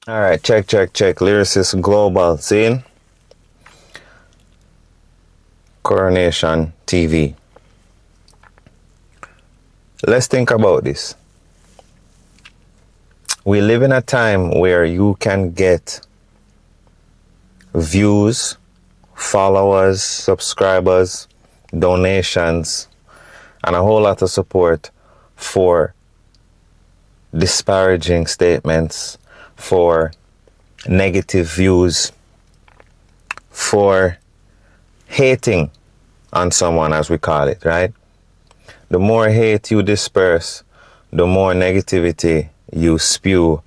All right, check, check, check. Lyricist Global, seeing Coronation TV. Let's think about this. We live in a time where you can get views, followers, subscribers, donations, and a whole lot of support for disparaging statements, for negative views, for hating on someone, as we call it, right? The more hate you disperse, the more negativity you spew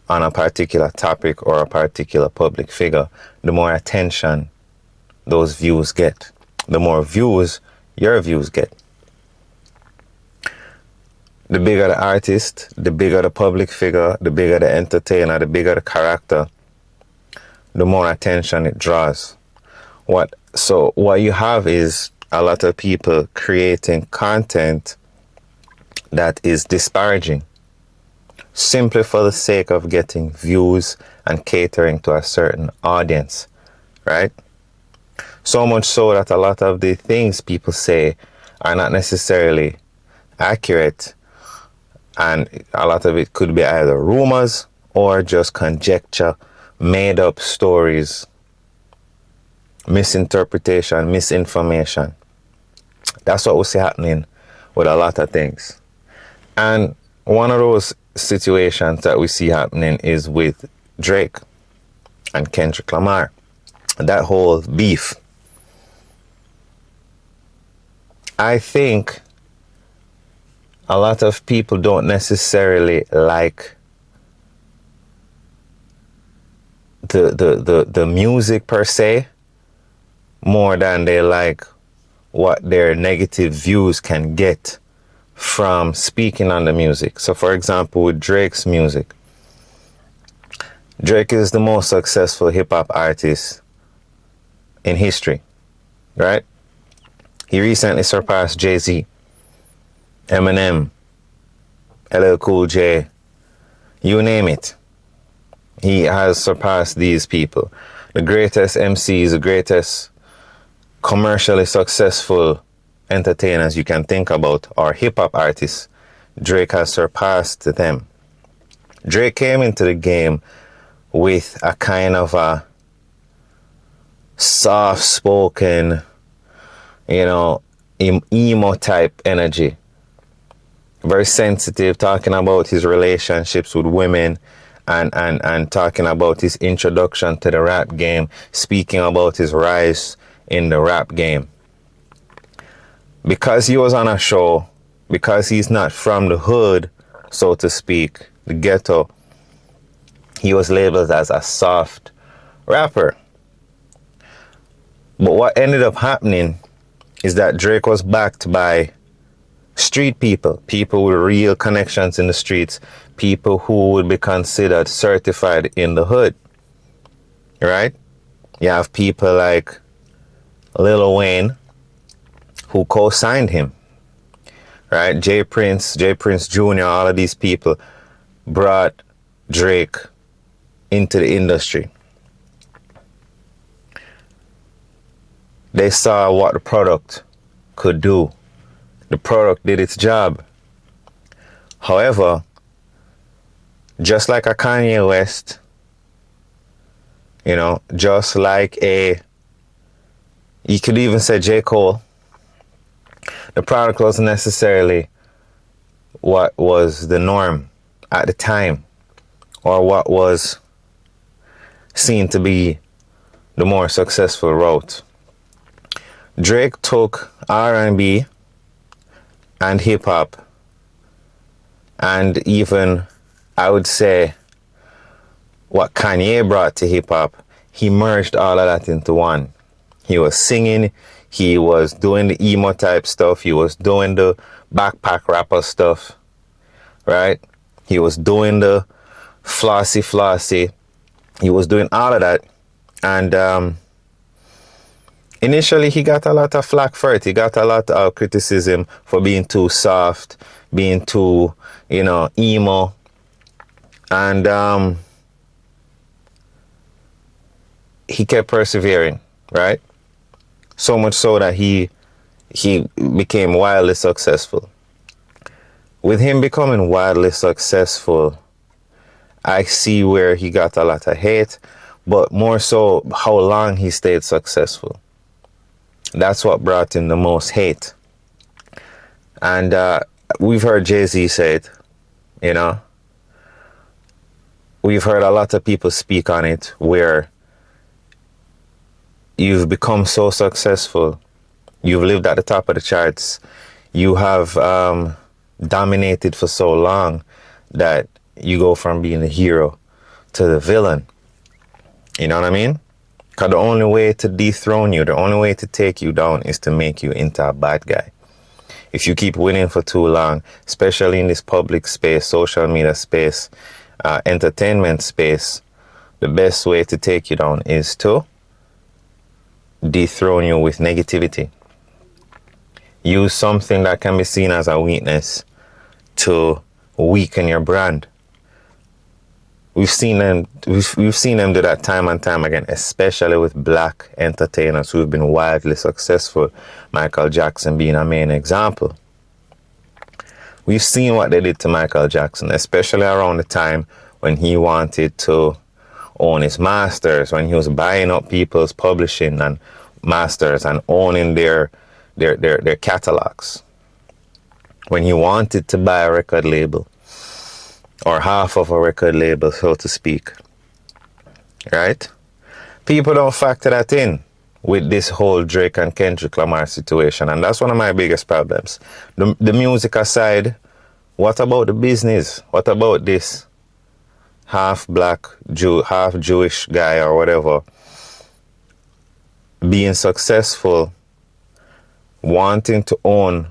on a particular topic or a particular public figure, the more attention those views get. The more views your views get. The bigger the artist, the bigger the public figure, the bigger the entertainer, the bigger the character, the more attention it draws. What you have is a lot of people creating content that is disparaging, simply for the sake of getting views and catering to a certain audience, right? So much so that a lot of the things people say are not necessarily accurate, and a lot of it could be either rumors or just conjecture, made up stories, misinterpretation, misinformation. That's what we see happening with a lot of things. And one of those situations that we see happening is with Drake and Kendrick Lamar. That whole beef. I think a lot of people don't necessarily like the music per se more than they like what their negative views can get from speaking on the music. So for example, with Drake's music, Drake is the most successful hip-hop artist in history, right? He recently surpassed Jay-Z, Eminem, LL Cool J, you name it. He has surpassed these people. The greatest MCs, the greatest commercially successful entertainers you can think about are hip-hop artists. Drake has surpassed them. Drake came into the game with a kind of a soft-spoken, emo type energy. Very sensitive, talking about his relationships with women and talking about his introduction to the rap game, speaking about his rise in the rap game. Because he was on a show, because he's not from the hood, so to speak, the ghetto, he was labeled as a soft rapper. But what ended up happening is that Drake was backed by street people, people with real connections in the streets, people who would be considered certified in the hood, right? You have people like Lil Wayne, who co-signed him, right? J Prince Jr., all of these people brought Drake into the industry. They saw what the product could do. The product did its job. However, just like a Kanye West, just like you could even say J. Cole, the product wasn't necessarily what was the norm at the time or what was seen to be the more successful route. Drake took R&B and hip-hop, and even, I would say, what Kanye brought to hip-hop, he merged all of that into one. He was singing, he was doing the emo type stuff, he was doing the backpack rapper stuff, right? He was doing the flossy, he was doing all of that, and initially, he got a lot of flack for it. He got a lot of criticism for being too soft, being too, emo. And he kept persevering, right? So much so that he became wildly successful. With him becoming wildly successful, I see where he got a lot of hate, but more so how long he stayed successful. That's what brought him the most hate. And we've heard Jay-Z say it, you know. We've heard a lot of people speak on it where you've become so successful. You've lived at the top of the charts. You have dominated for so long that you go from being the hero to the villain. You know what I mean? Because the only way to dethrone you, the only way to take you down is to make you into a bad guy. If you keep winning for too long, especially in this public space, social media space, entertainment space, the best way to take you down is to dethrone you with negativity. Use something that can be seen as a weakness to weaken your brand. We've seen them do that time and time again, especially with black entertainers who have been wildly successful. Michael Jackson being a main example. We've seen what they did to Michael Jackson, especially around the time when he wanted to own his masters, when he was buying up people's publishing and masters and owning their catalogs. When he wanted to buy a record label, or half of a record label, so to speak. Right? People don't factor that in with this whole Drake and Kendrick Lamar situation, and that's one of my biggest problems. The music aside, what about the business? What about this half black Jew, half Jewish guy or whatever being successful, wanting to own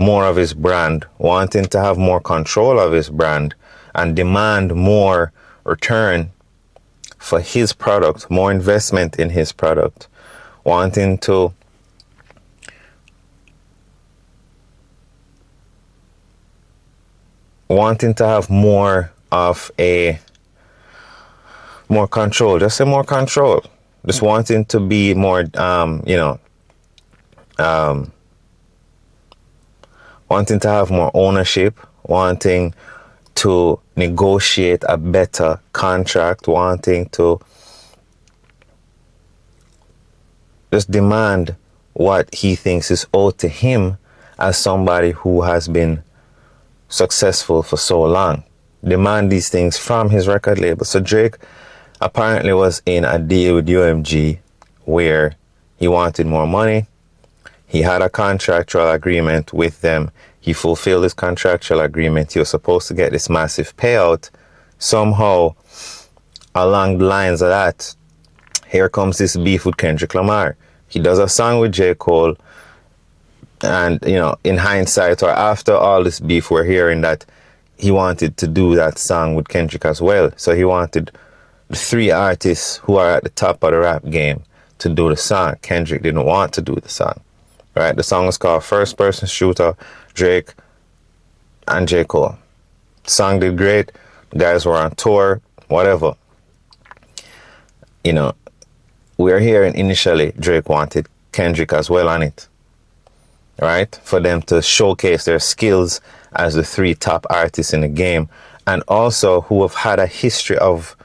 more of his brand, wanting to have more control of his brand and demand more return for his product, more investment in his product, wanting to have more of more control, just say more control, just wanting to be more, wanting to have more ownership, wanting to negotiate a better contract, wanting to just demand what he thinks is owed to him as somebody who has been successful for so long. Demand these things from his record label. So Drake apparently was in a deal with UMG where he wanted more money. He had a contractual agreement with them. He fulfilled his contractual agreement. He was supposed to get this massive payout. Somehow, along the lines of that, here comes this beef with Kendrick Lamar. He does a song with J. Cole. And, in hindsight, or after all this beef, we're hearing that he wanted to do that song with Kendrick as well. So he wanted the three artists who are at the top of the rap game to do the song. Kendrick didn't want to do the song. Right? The song was called First Person Shooter, Drake and J. Cole. The song did great. The guys were on tour, whatever. We're hearing initially Drake wanted Kendrick as well on it. Right? For them to showcase their skills as the three top artists in the game, and also who have had a history of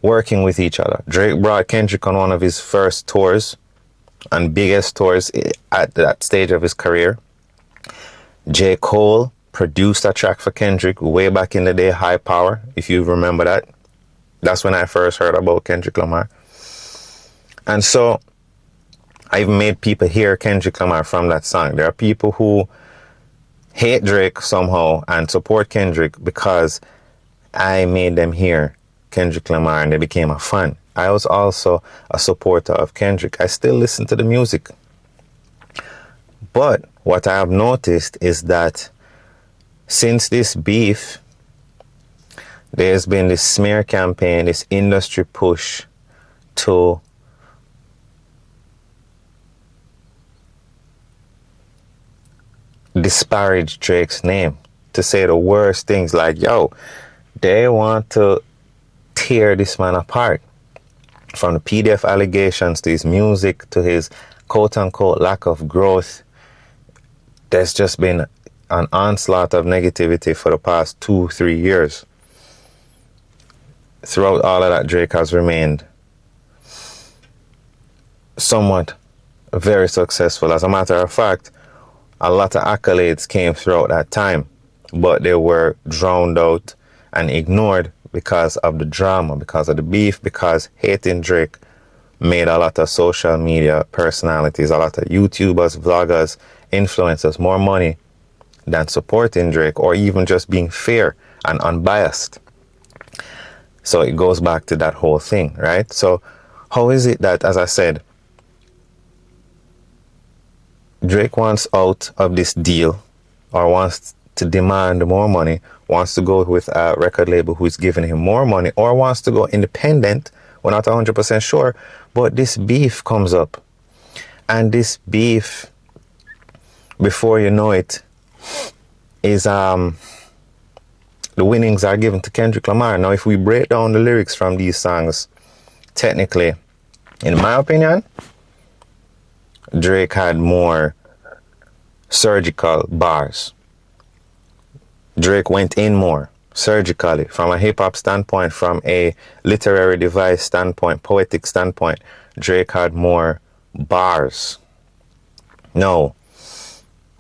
working with each other. Drake brought Kendrick on one of his first tours and biggest tours at that stage of his career. J. Cole produced a track for Kendrick way back in the day, High Power, if you remember that. That's when I first heard about Kendrick Lamar. And so I've made people hear Kendrick Lamar from that song. There are people who hate Drake somehow and support Kendrick because I made them hear Kendrick Lamar and they became a fan. I was also a supporter of Kendrick. I still listen to the music. But what I have noticed is that since this beef, there's been this smear campaign, this industry push to disparage Drake's name, to say the worst things like, they want to tear this man apart. from the PDF allegations to his music to his quote-unquote lack of growth, there's just been an onslaught of negativity for the past 2-3 years. Throughout all of that, Drake has remained somewhat very successful. As a matter of fact, a lot of accolades came throughout that time, but they were drowned out and ignored because of the drama, because of the beef, because hating Drake made a lot of social media personalities, a lot of YouTubers, vloggers, influencers more money than supporting Drake or even just being fair and unbiased. So it goes back to that whole thing, right? So how is it that, as I said, Drake wants out of this deal or wants to demand more money, wants to go with a record label who's giving him more money, or wants to go independent? We're not 100% sure, but this beef comes up. And this beef, before you know it, is the winnings are given to Kendrick Lamar. Now, if we break down the lyrics from these songs, technically, in my opinion, Drake had more surgical bars. Drake went in more surgically from a hip-hop standpoint, from a literary device standpoint, poetic standpoint. Drake had more bars. No,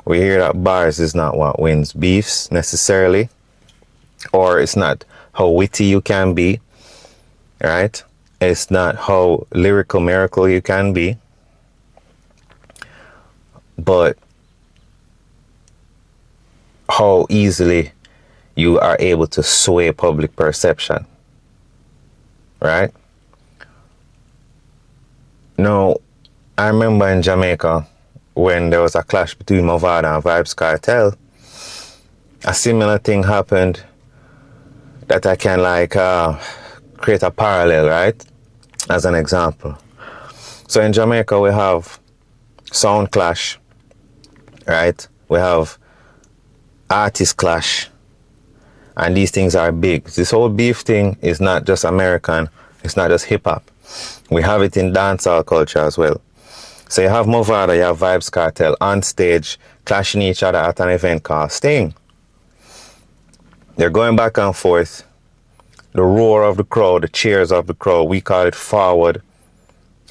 we hear that bars is not what wins beefs necessarily, or it's not how witty you can be, right? It's not how lyrical miracle you can be, but how easily you are able to sway public perception, right? Now, I remember in Jamaica when there was a clash between Movada and Vybz Kartel, a similar thing happened that I can create a parallel, right? As an example. So in Jamaica we have sound clash, right? We have artist clash, and these things are big. This whole beef thing is not just American, it's not just hip-hop. We have it in dancehall culture as well. So you have Movada, you have Vybz Kartel on stage clashing each other at an event called Sting. They're going back and forth. The roar of the crowd, the cheers of the crowd, we call it forward.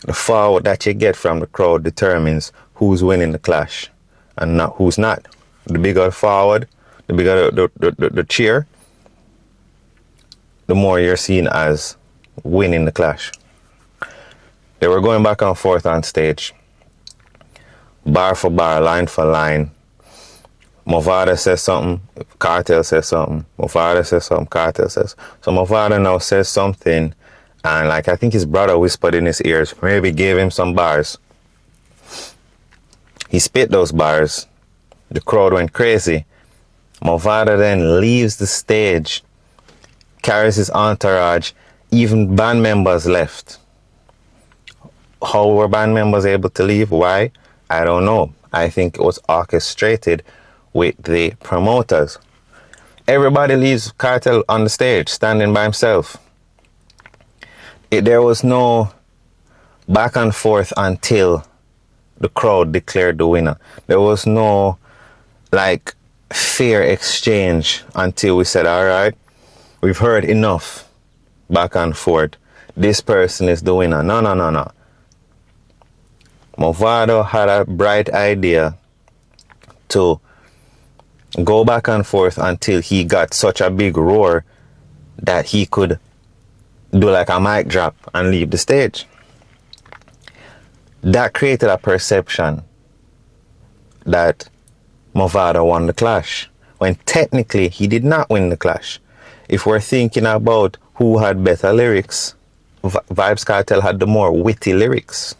The forward that you get from the crowd determines who's winning the clash and not who's not. The bigger the forward, the bigger the cheer, the more you're seen as winning the clash. They were going back and forth on stage, bar for bar, line for line. Movada says something, Kartel says something, Movada says something, Kartel says. So Movada now says something, and I think his brother whispered in his ears, maybe gave him some bars. He spit those bars. The crowd went crazy. Movada then leaves the stage, carries his entourage, even band members left. How were band members able to leave? Why? I don't know. I think it was orchestrated with the promoters. Everybody leaves Kartel on the stage, standing by himself. There was no back and forth until the crowd declared the winner. There was no fair exchange until we said, all right, we've heard enough back and forth. This person is the winner. No. Movada had a bright idea to go back and forth until he got such a big roar that he could do like a mic drop and leave the stage. That created a perception that Movada won the clash, when technically he did not win the clash. If we're thinking about who had better lyrics, Vybz Kartel had the more witty lyrics.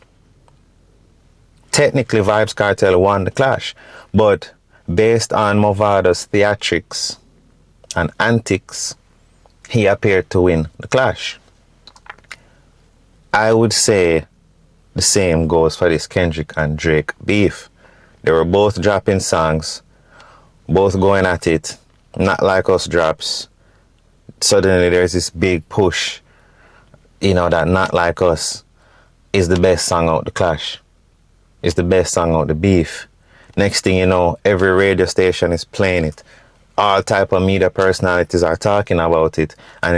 Technically, Vybz Kartel won the clash, but based on Movada's theatrics and antics, he appeared to win the clash. I would say the same goes for this Kendrick and Drake beef. They were both dropping songs, both going at it, not like us drops. Suddenly there's this big push. that Not Like Us is the best song out the Clash. It's the best song out the Beef. Next thing you know, every radio station is playing it. All type of media personalities are talking about it. And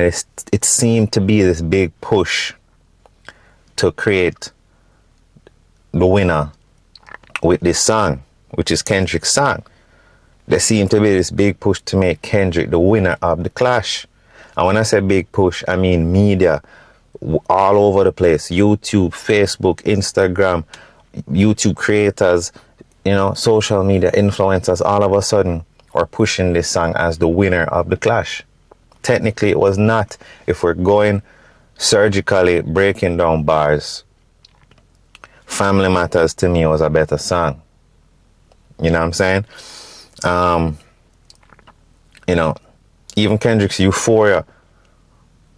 it seemed to be this big push to create the winner with this song, which is Kendrick's song. There seemed to be this big push to make Kendrick the winner of the Clash. And when I say big push, I mean media all over the place. YouTube, Facebook, Instagram, YouTube creators, social media influencers, all of a sudden were pushing this song as the winner of the Clash. Technically, it was not. If we're going surgically breaking down bars, Family Matters to me was a better song. You know what I'm saying? Even Kendrick's Euphoria,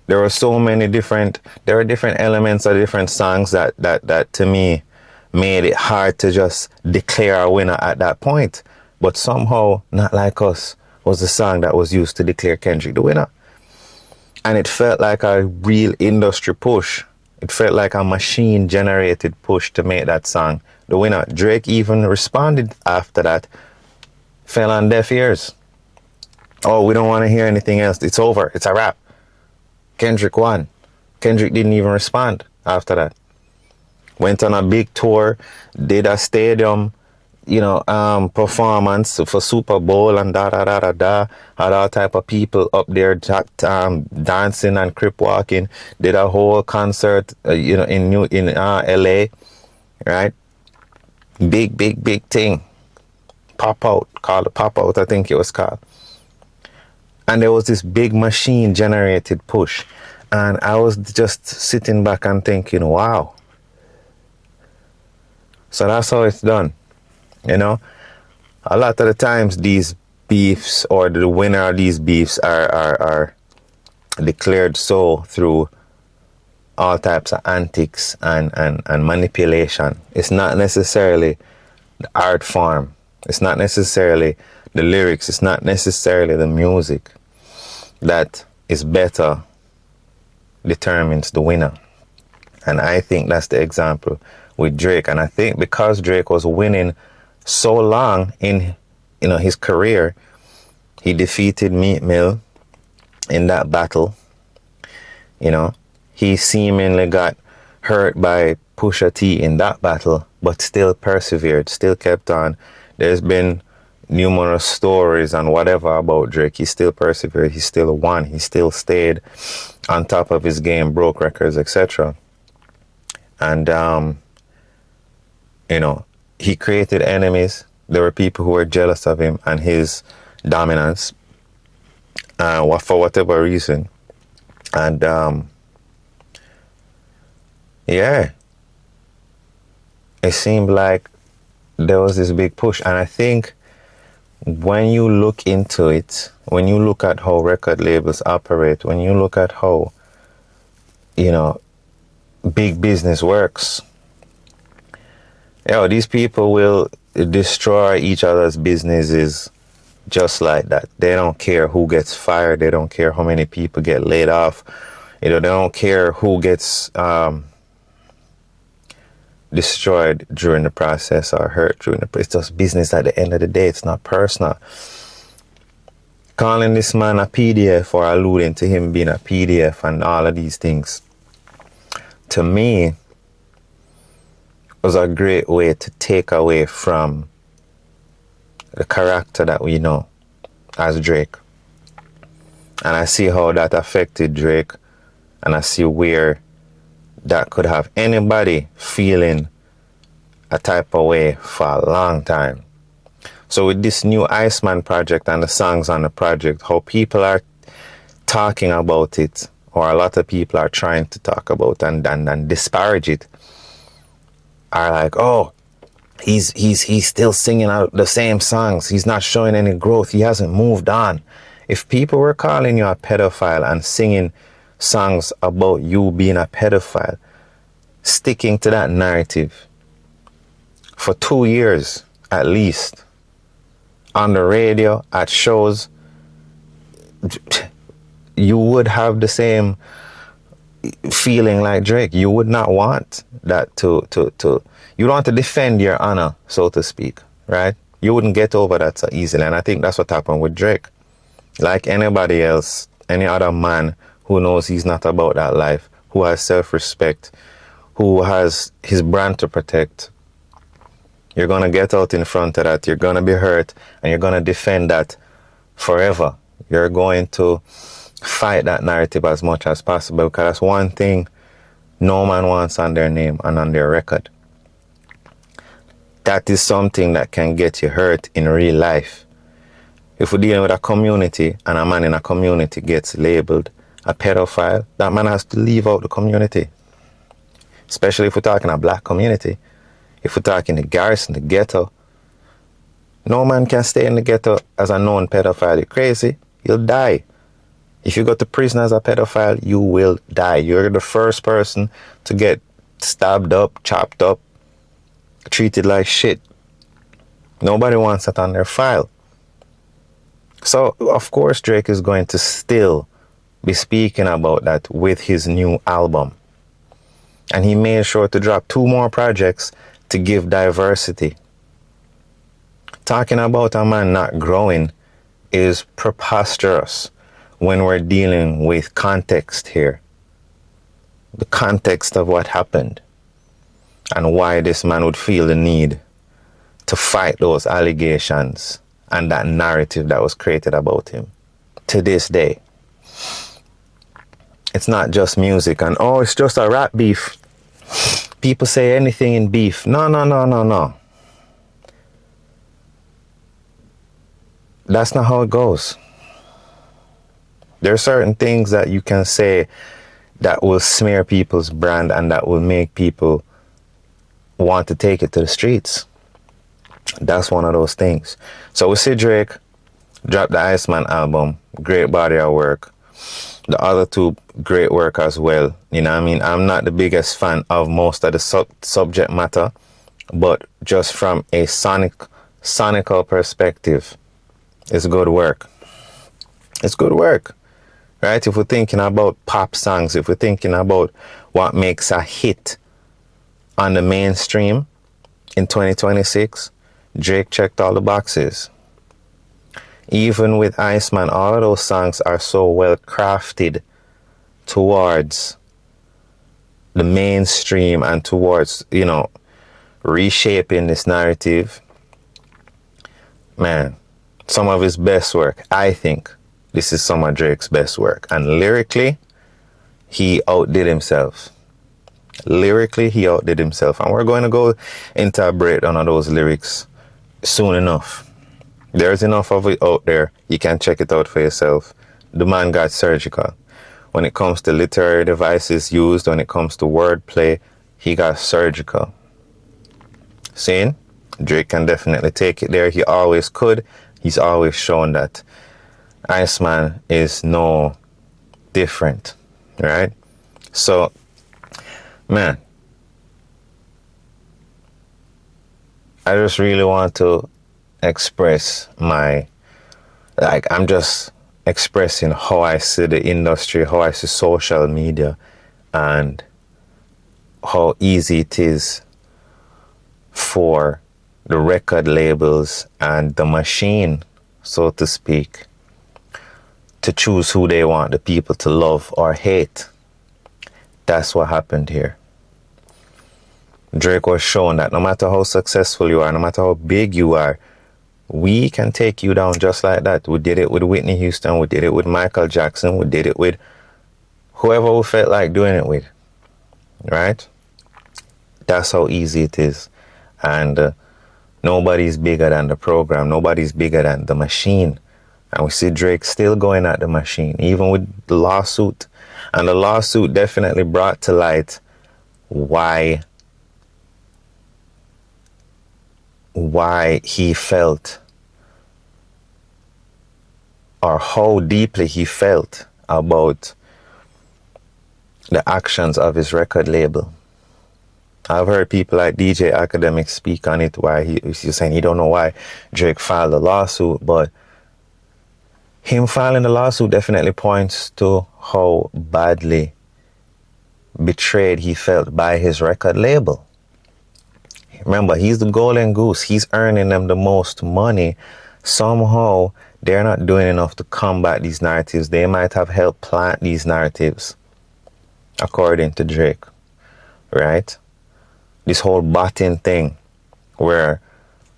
there were so many different elements of different songs that to me made it hard to just declare a winner at that point. But somehow, Not Like Us was the song that was used to declare Kendrick the winner. And it felt like a real industry push. It felt like a machine-generated push to make that song the winner. Drake even responded after that. Fell on deaf ears. Oh, we don't want to hear anything else. It's over. It's a wrap. Kendrick won. Kendrick didn't even respond after that. Went on a big tour, did a stadium, performance for Super Bowl and da. Had all type of people up there dancing and crip walking. Did a whole concert, in LA, right? Big thing. Pop out, called a pop out, I think it was called. And there was this big machine generated push. And I was just sitting back and thinking, wow. So that's how it's done. A lot of the times these beefs or the winner of these beefs are declared so through all types of antics and manipulation. It's not necessarily the art form. It's not necessarily the lyrics. It's not necessarily the music that is better determines the winner. And I think that's the example with Drake. And I think because Drake was winning so long in his career, he defeated Meek Mill in that battle. He seemingly got hurt by Pusha T in that battle, but still persevered, still kept on. There's been numerous stories and whatever about Drake. He still persevered. He still won. He still stayed on top of his game, broke records, etc. And, he created enemies. There were people who were jealous of him and his dominance for whatever reason. And, it seemed like there was this big push. And I think when you look into it, when you look at how record labels operate, when you look at how, big business works, these people will destroy each other's businesses just like that. They don't care who gets fired. They don't care how many people get laid off. They don't care who gets destroyed during the process or hurt during the process. It's just business at the end of the day. It's not personal. Calling this man a PDF or alluding to him being a PDF and all of these things, to me, was a great way to take away from the character that we know as Drake. And I see how that affected Drake, and I see where that could have anybody feeling a type of way for a long time. So with this new Iceman project and the songs on the project, how people are talking about it, or a lot of people are trying to talk about and disparage it, are like, oh, he's still singing out the same songs. He's not showing any growth. He hasn't moved on. If people were calling you a pedophile and singing songs about you being a pedophile, sticking to that narrative for 2 years at least, on the radio, at shows, you would have the same, feeling like Drake. You would not want that to you don't want to defend your honor, so to speak, right? You wouldn't get over that so easily. And I think that's what happened with Drake. Like anybody else, any other man who knows he's not about that life, who has self-respect, who has his brand to protect, you're going to get out in front of that. You're going to be hurt, and you're going to defend that forever. You're going to fight that narrative as much as possible, because that's one thing no man wants on their name and on their record. That is something that can get you hurt in real life. If we're dealing with a community and a man in a community gets labeled a pedophile, that man has to leave out the community. Especially if we're talking a black community. If we're talking the garrison, the ghetto, no man can stay in the ghetto as a known pedophile. You're crazy. You'll die. If you go to prison as a pedophile, you will die. You're the first person to get stabbed up, chopped up, treated like shit. Nobody wants that on their file. So, of course, Drake is going to still be speaking about that with his new album. And he made sure to drop 2 more projects to give diversity. Talking about a man not growing is preposterous when we're dealing with context here. The context of what happened and why this man would feel the need to fight those allegations and that narrative that was created about him. To this day, it's not just music and, oh, it's just a rap beef. People say anything in beef. No. That's not how it goes. There are certain things that you can say that will smear people's brand and that will make people want to take it to the streets. That's one of those things. So we see Drake drop the Iceman album, great body of work. The other 2, great work as well. You know what I mean? I'm not the biggest fan of most of the subject matter, but just from a sonical perspective, it's good work. It's good work, right? If we're thinking about pop songs, if we're thinking about what makes a hit on the mainstream in 2026, Drake checked all the boxes. Even with Iceman, all of those songs are so well crafted towards the mainstream and towards, reshaping this narrative. Man, some of his best work. I think this is some of Drake's best work. And lyrically, he outdid himself. And we're going to go into a breakdown of those lyrics soon enough. There's enough of it out there. You can check it out for yourself. The man got surgical. When it comes to literary devices used, when it comes to wordplay, he got surgical. Seeing? Drake can definitely take it there. He always could. He's always shown that. Iceman is no different, right? So, man, I just really want to express I'm just expressing how I see the industry, how I see social media, and how easy it is for the record labels and the machine, so to speak, to choose who they want the people to love or hate. That's what happened here. Drake was showing that no matter how successful you are, no matter how big you are, we can take you down just like that. We did it with Whitney Houston. We did it with Michael Jackson. We did it with whoever we felt like doing it with. Right? That's how easy it is. And nobody's bigger than the program. Nobody's bigger than the machine. And we see Drake still going at the machine, even with the lawsuit. And the lawsuit definitely brought to light why he felt, or how deeply he felt about the actions of his record label. I've heard people like DJ Academic speak on it, why he's saying he don't know why Drake filed a lawsuit, but him filing the lawsuit definitely points to how badly betrayed he felt by his record label. Remember, he's the golden goose. He's earning them the most money. Somehow, they're not doing enough to combat these narratives. They might have helped plant these narratives, according to Drake, right? This whole botting thing, where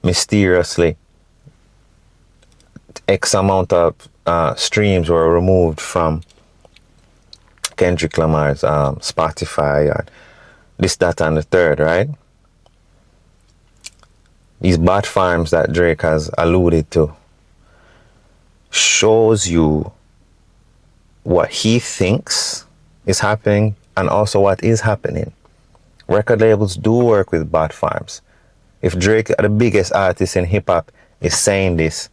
mysteriously X amount of streams were removed from Kendrick Lamar's Spotify, or this, that, and the third, right? These bot farms that Drake has alluded to shows you what he thinks is happening and also what is happening. Record labels do work with bot farms. If Drake, the biggest artist in hip-hop, is saying this,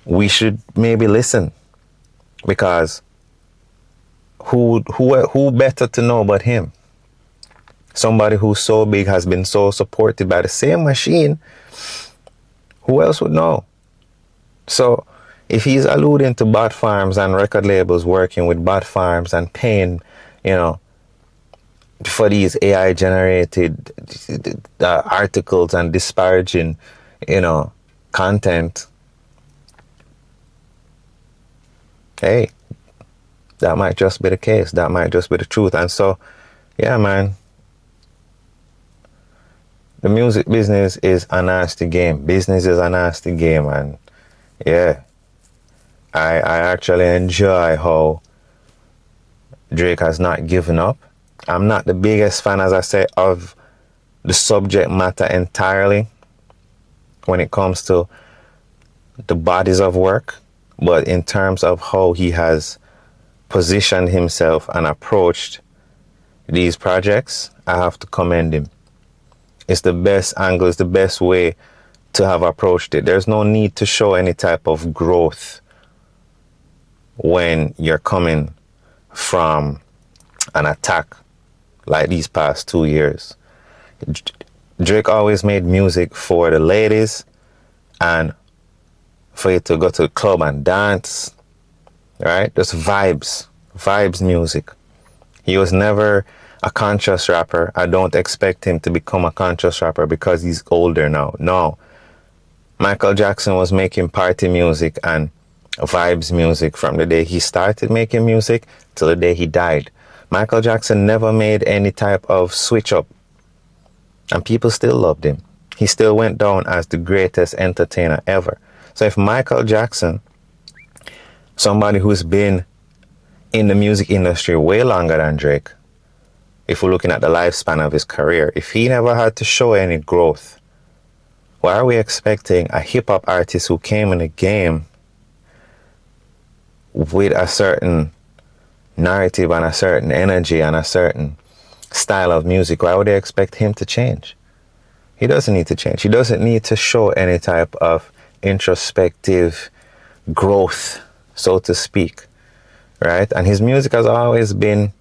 we should maybe listen, because who better to know but him? Somebody who's so big, has been so supported by the same machine. Who else would know? So if he's alluding to bot farms and record labels working with bot farms and paying, for these AI generated articles and disparaging, content, hey, that might just be the case. That might just be the truth. And so, yeah, man, the music business is a nasty game. Business is a nasty game. And yeah, I actually enjoy how Drake has not given up. I'm not the biggest fan, as I say, of the subject matter entirely when it comes to the bodies of work. But in terms of how he has positioned himself and approached these projects, I have to commend him. It's the best angle, it's the best way to have approached it. There's no need to show any type of growth when you're coming from an attack like these past 2 years. Drake always made music for the ladies and for you to go to the club and dance, right? Just vibes music. He was never a conscious rapper. I don't expect him to become a conscious rapper because he's older now. No. Michael Jackson was making party music and vibes music from the day he started making music till the day he died. Michael Jackson never made any type of switch up, and people still loved him. He still went down as the greatest entertainer ever. So if Michael Jackson, somebody who's been in the music industry way longer than Drake, if we're looking at the lifespan of his career, if he never had to show any growth, why are we expecting a hip-hop artist who came in the game with a certain narrative and a certain energy and a certain style of music, why would they expect him to change? He doesn't need to change. He doesn't need to show any type of introspective growth, so to speak, right? And his music has always been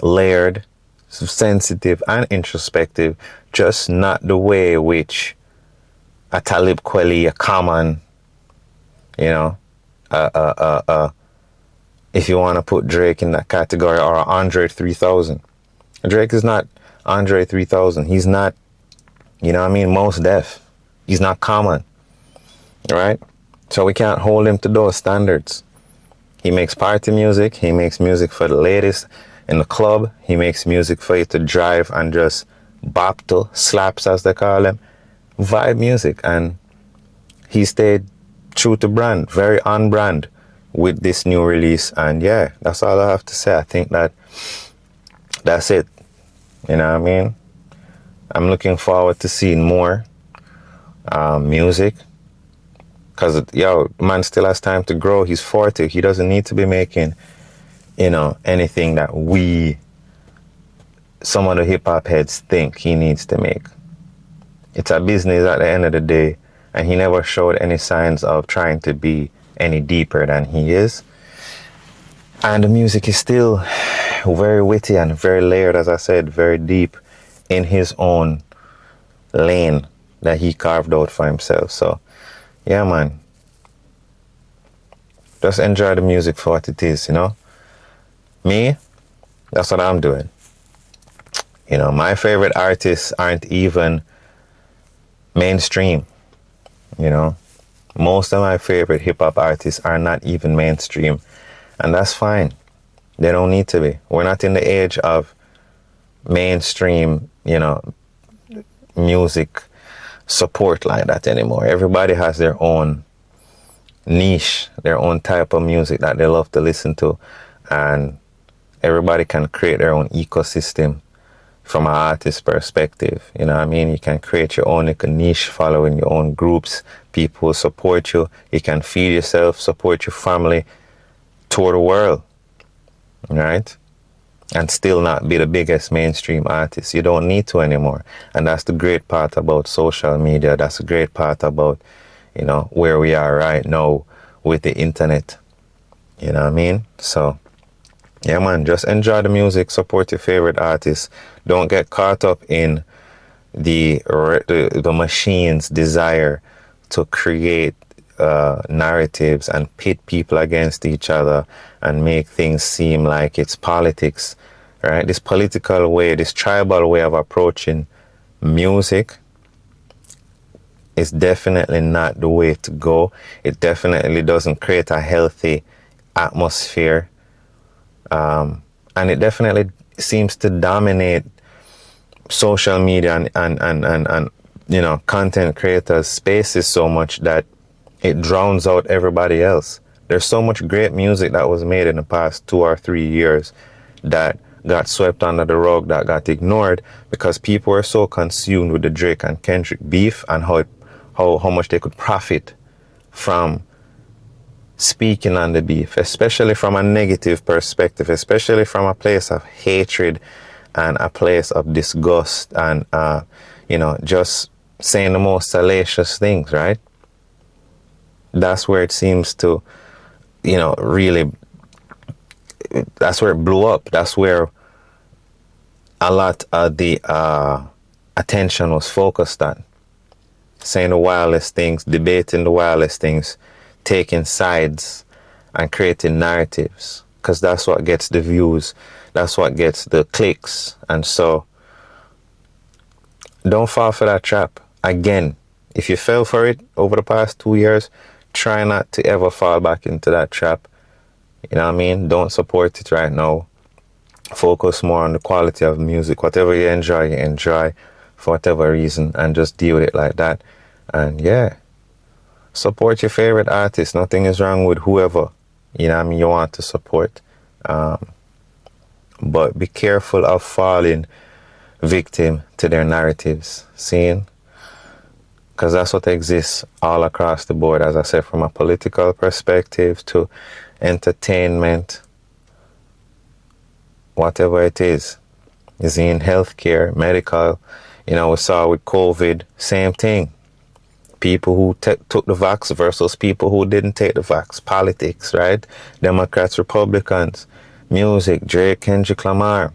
layered, sensitive and introspective, just not the way which a Talib Kweli, a Common, if you want to put Drake in that category, or Andre 3000. Drake is not Andre 3000. He's not, Most Def. He's not Common, right? So we can't hold him to those standards. He makes party music. He makes music for the ladies in the club. He makes music for you to drive and just bop to, slaps as they call them, vibe music. And he stayed true to brand, very on brand with this new release. And yeah, that's all I have to say. I think that's it. You know what I mean? I'm looking forward to seeing more music, because man still has time to grow. He's 40. He doesn't need to be making anything that some of the hip-hop heads think he needs to make. It's a business at the end of the day, and he never showed any signs of trying to be any deeper than he is. And the music is still very witty and very layered, as I said, very deep in his own lane that he carved out for himself. So yeah, man, just enjoy the music for what it is. Me, that's what I'm doing. You know, my favorite artists aren't even mainstream, you know. Most of my favorite hip-hop artists are not even mainstream, and that's fine. They don't need to be. We're not in the age of mainstream, you know, music support like that anymore. Everybody has their own niche, their own type of music that they love to listen to, and everybody can create their own ecosystem from an artist perspective. You know what I mean? You can create your own like a niche following, your own groups. People will support you. You can feed yourself, support your family, tour the world, right? And still not be the biggest mainstream artist. You don't need to anymore. And that's the great part about social media. That's the great part about, you know, where we are right now with the internet. You know what I mean? So, yeah, man, just enjoy the music, support your favorite artists. Don't get caught up in the machine's desire to create narratives and pit people against each other and make things seem like it's politics, right? This political way, this tribal way of approaching music is definitely not the way to go. It definitely doesn't create a healthy atmosphere. And it definitely seems to dominate social media and you know, content creators' spaces so much that it drowns out everybody else. There's so much great music that was made in the past 2 or 3 years that got swept under the rug, that got ignored because people were so consumed with the Drake and Kendrick beef and how much they could profit from speaking on the beef, especially from a negative perspective, especially from a place of hatred and a place of disgust and, you know, just saying the most salacious things, right? That's where it seems to, you know, really, that's where it blew up. That's where a lot of the attention was focused on. Saying the wildest things, debating the wildest things, taking sides and creating narratives, because that's what gets the views, that's what gets the clicks. And so don't fall for that trap. Again, if you fell for it over the past 2 years, try not to ever fall back into that trap. You know what I mean? Don't support it right now. Focus more on the quality of music. Whatever you enjoy for whatever reason, and just deal with it like that. And yeah, support your favorite artist. Nothing is wrong with whoever, you know what I mean, you want to support. But be careful of falling victim to their narratives. Seeing? Because that's what exists all across the board, as I said, from a political perspective to entertainment, whatever it is in healthcare, medical. You know, we saw with COVID, same thing. People who took the vax versus people who didn't take the vax. Politics, right? Democrats, Republicans, music, Drake, Kendrick Lamar.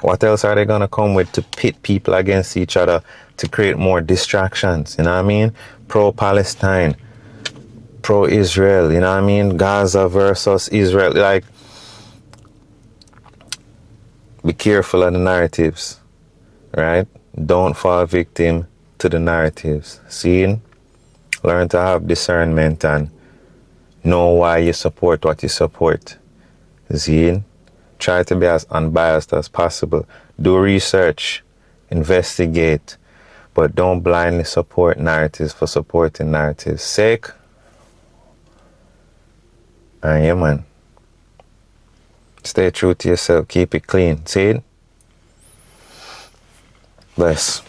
What else are they going to come with to pit people against each other to create more distractions? You know what I mean? Pro-Palestine, pro-Israel, you know what I mean? Gaza versus Israel. Like, be careful of the narratives, right? Don't fall victim to the narratives. Seeing? Learn to have discernment and know why you support what you support. Seeing? Try to be as unbiased as possible. Do research, investigate, but don't blindly support narratives for supporting narratives' sake. And yeah, man. Stay true to yourself. Keep it clean. See it? Bless.